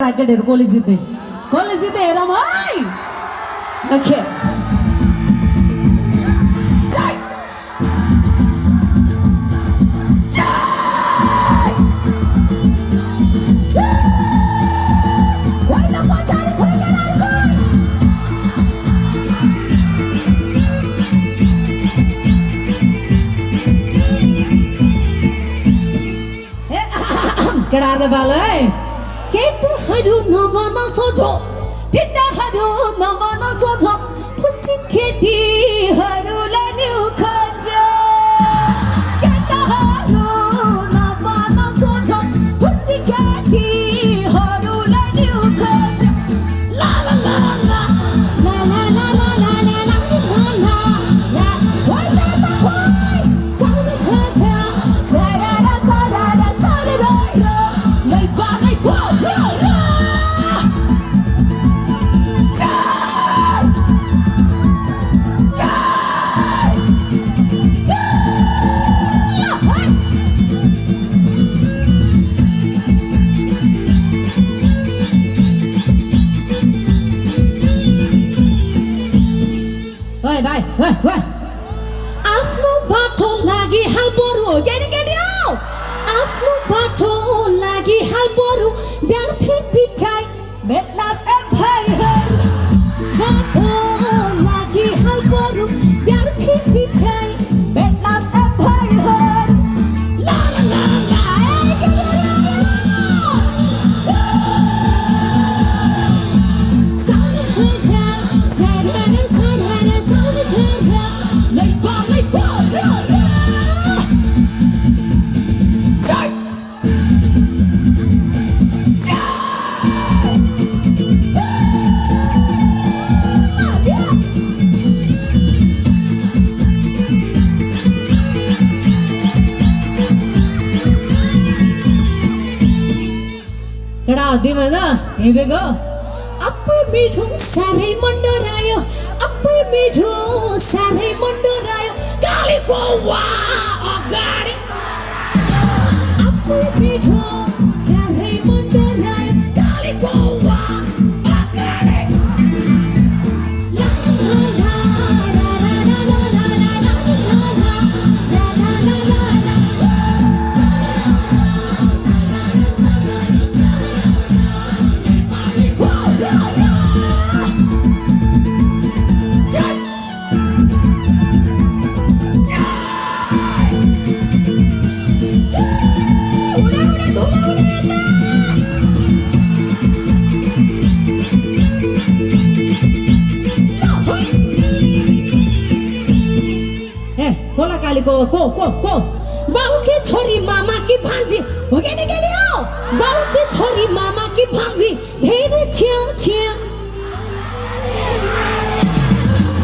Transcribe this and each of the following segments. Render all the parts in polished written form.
Racket Kolizite. Kolizite Ramai. Okay. Get out of the ballet. Get the Hadu Novana Sojo. Did the Hadu Novana Sojo. Putting Kitty Hadula New Kaja. Get the Hadu Novana Sojo. Putting Kitty Hadula New Kaja. La la la la. La la la la la la la la la. Why not the boy? Sound is her. Sarada Sarada Sarada. Like Bob, like Bob. Why? Afno bato lagi halboru. Get it. Afno bato lagi halboru. Biarphi pichai betlas empire. Bato lagi halboru. Biarphi pichai betlas empire. La la la la. Di mana? Here we go. Apa midung sarai mondorayo. Apa midung sarai mondorayo. Kali kowa agari. Apa midung sarai mondorayo. Kali kowa agari. La la la la la la la la la la la la la. Bola kali go. Bau की छोरी मामा की भांजी हो गया नहीं बाऊ की छोरी मामा की भांजी धेरे छियाम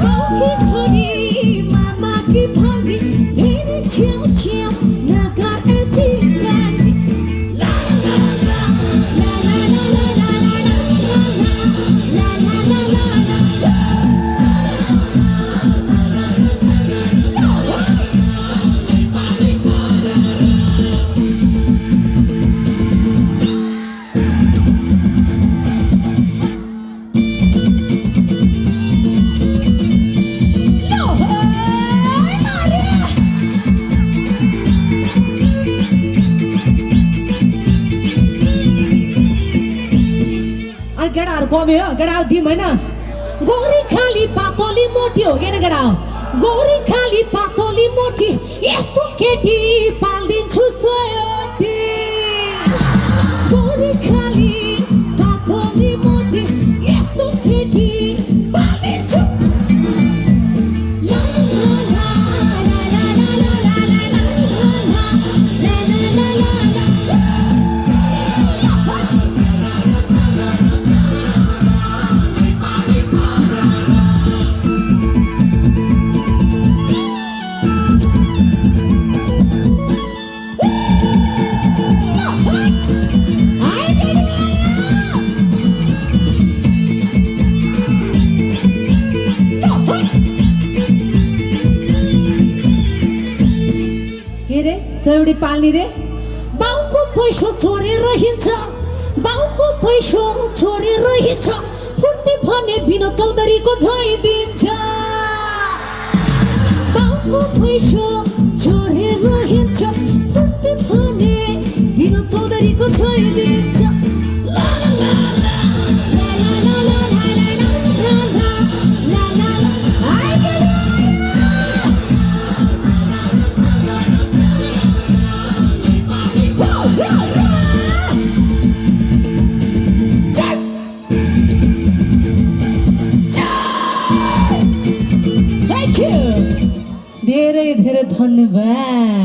बाऊ की छोरी मामा की भांजी धेरे छियाम नगर ऐसी गांधी ला ला ला ला ला ला ला ला ला ला ला Get out, come here, get out, di mana? Gori khali patoli moti ho gaya na get out. Gori khali patoli moti, yesto keti paldin chusayoti. Gori khali patoli moti, yesto keti paldin chu. La la la la la la la la la la la la la. Seudi palni re, bauku पैसा चोरेर हिँड्छ, बाउको पैसो छोरी रहेछ फुर्ती भने विनोद चौधरीको झैदिन्छ बाबु पैसो छोरी रहेछ फुर्ती भने विनोद चौधरीको झैदिन्छ ला ला ला ला ला ला ला ला ला धेरै धेरै धन्यवाद